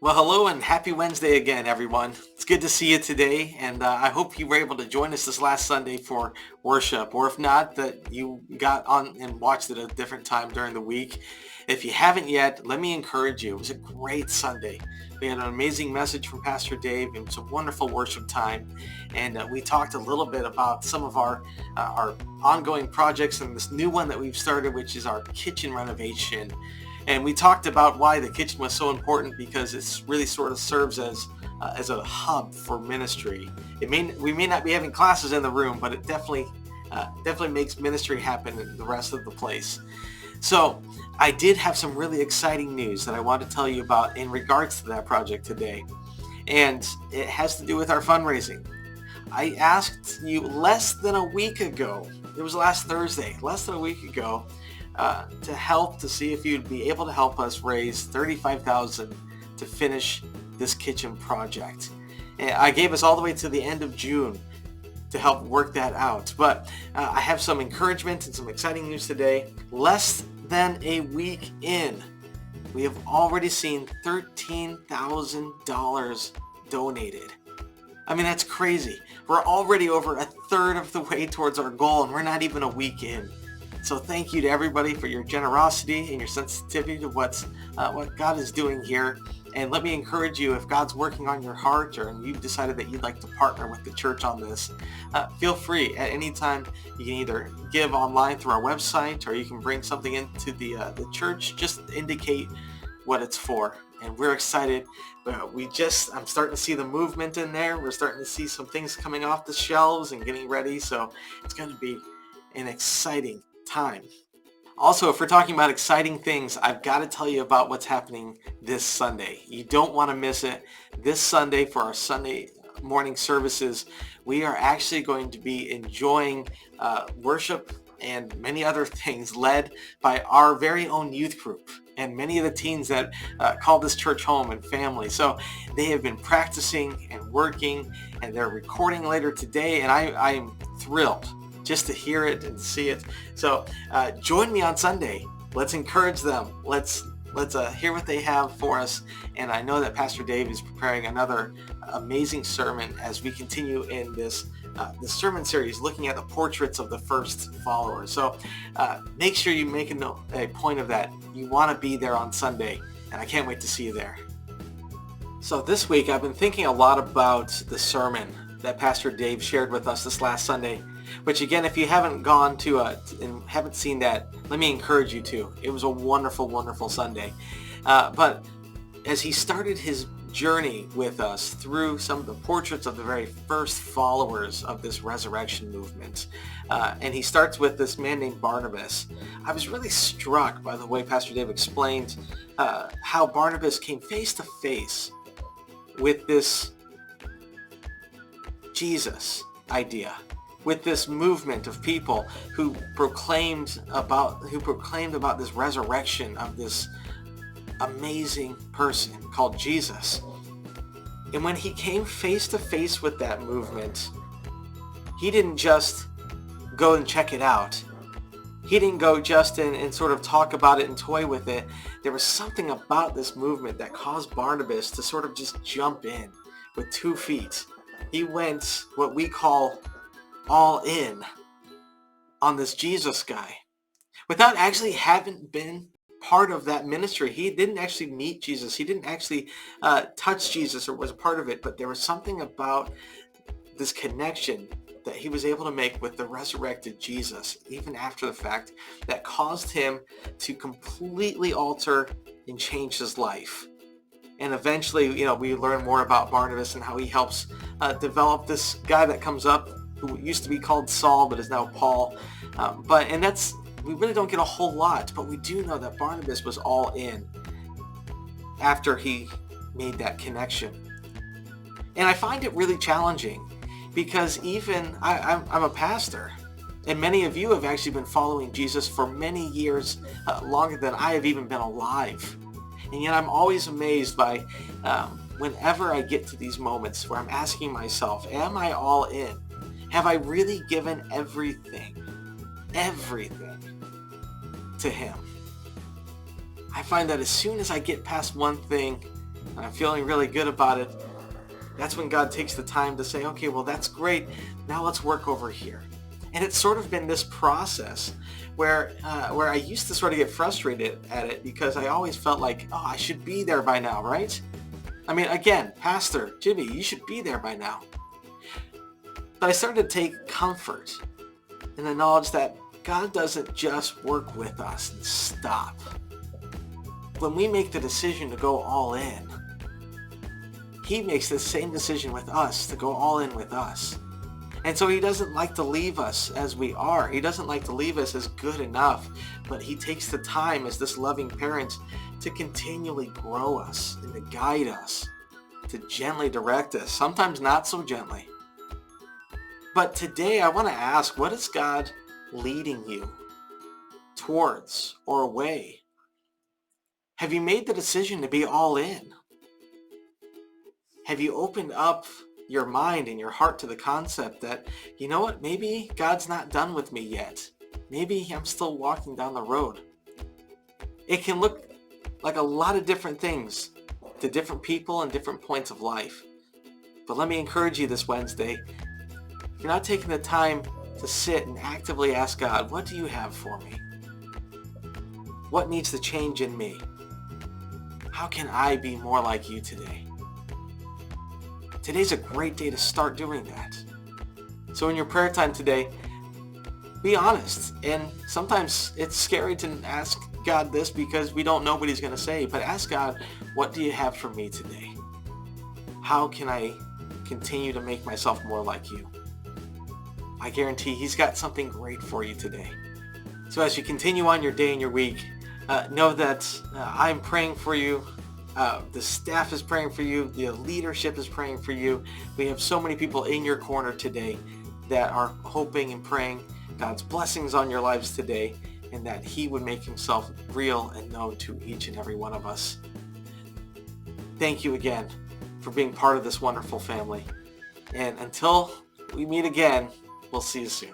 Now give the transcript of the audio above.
Well, hello and happy Wednesday again, everyone. It's good to see you today, and I hope you were able to join us this last Sunday for worship, or if not, that you got on and watched it at a different time during the week. If you haven't yet, let me encourage you. It was a great Sunday. We had an amazing message from Pastor Dave and some wonderful worship time, and we talked a little bit about some of our ongoing projects and this new one that we've started, which is our kitchen renovation. And we talked about why the kitchen was so important because it's really sort of serves as a hub for ministry. We may not be having classes in the room, but it definitely makes ministry happen in the rest of the place. So I did have some really exciting news that I want to tell you about in regards to that project today, and it has to do with our fundraising. I asked you less than a week ago. It was last Thursday, less than a week ago. To see if you'd be able to help us raise $35,000 to finish this kitchen project. And I gave us all the way to the end of June to help work that out. But I have some encouragement and some exciting news today. Less than a week in, we have already seen $13,000 donated. I mean, that's crazy. We're already over a third of the way towards our goal, and we're not even a week in. So thank you to everybody for your generosity and your sensitivity to what God is doing here. And let me encourage you, if God's working on your heart or you've decided that you'd like to partner with the church on this, feel free at any time. You can either give online through our website or you can bring something into the church. Just indicate what it's for. And we're excited. I'm starting to see the movement in there. We're starting to see some things coming off the shelves and getting ready. So it's going to be an exciting time. Also, if we're talking about exciting things, I've got to tell you about what's happening this Sunday. You don't want to miss it. This Sunday for our Sunday morning services, we are actually going to be enjoying worship and many other things led by our very own youth group and many of the teens that call this church home and family. So they have been practicing and working, and they're recording later today, and I am thrilled just to hear it and see it. So join me on Sunday. Let's encourage them. Let's hear what they have for us. And I know that Pastor Dave is preparing another amazing sermon as we continue in this sermon series looking at the portraits of the first followers. So make sure you make a point of that. You want to be there on Sunday, and I can't wait to see you there. So this week I've been thinking a lot about the sermon that Pastor Dave shared with us this last Sunday, which again, if you haven't gone to and haven't seen that, let me encourage you to. It was a wonderful, wonderful Sunday. But as he started his journey with us through some of the portraits of the very first followers of this resurrection movement, and he starts with this man named Barnabas, I was really struck by the way Pastor Dave explained how Barnabas came face to face with this Jesus idea, with this movement of people who proclaimed about this resurrection of this amazing person called Jesus. And when he came face to face with that movement, he didn't just go and check it out. He didn't go just and sort of talk about it and toy with it. There was something about this movement that caused Barnabas to sort of just jump in with 2 feet. He went what we call all in on this Jesus guy without actually having been part of that ministry. He didn't actually meet Jesus. He didn't actually touch Jesus or was a part of it, but there was something about this connection that he was able to make with the resurrected Jesus, even after the fact, that caused him to completely alter and change his life. And eventually, we learn more about Barnabas and how he helps develop this guy that comes up who used to be called Saul, but is now Paul. We really don't get a whole lot, but we do know that Barnabas was all in after he made that connection. And I find it really challenging because even I'm a pastor, and many of you have actually been following Jesus for many years, longer than I have even been alive. And yet I'm always amazed by whenever I get to these moments where I'm asking myself, am I all in? Have I really given everything to him? I find that as soon as I get past one thing, and I'm feeling really good about it, that's when God takes the time to say, okay, well, that's great. Now let's work over here. And it's sort of been this process where I used to sort of get frustrated at it because I always felt like, oh, I should be there by now, right? I mean, again, Pastor Jimmy, you should be there by now. But I started to take comfort in the knowledge that God doesn't just work with us and stop. When we make the decision to go all in, he makes the same decision with us to go all in with us. And so he doesn't like to leave us as we are. He doesn't like to leave us as good enough, but he takes the time as this loving parent to continually grow us and to guide us, to gently direct us, sometimes not so gently. But today I want to ask, what is God leading you towards or away? Have you made the decision to be all in? Have you opened up your mind and your heart to the concept that, you know what, maybe God's not done with me yet. Maybe I'm still walking down the road. It can look like a lot of different things to different people and different points of life. But let me encourage you this Wednesday, if you're not taking the time to sit and actively ask God, what do you have for me? What needs to change in me? How can I be more like you today? Today's a great day to start doing that. So in your prayer time today, be honest. And sometimes it's scary to ask God this because we don't know what he's going to say. But ask God, what do you have for me today? How can I continue to make myself more like you? I guarantee he's got something great for you today. So as you continue on your day and your week, know that I'm praying for you. The staff is praying for you. The leadership is praying for you. We have so many people in your corner today that are hoping and praying God's blessings on your lives today, and that he would make himself real and known to each and every one of us. Thank you again for being part of this wonderful family. And until we meet again, we'll see you soon.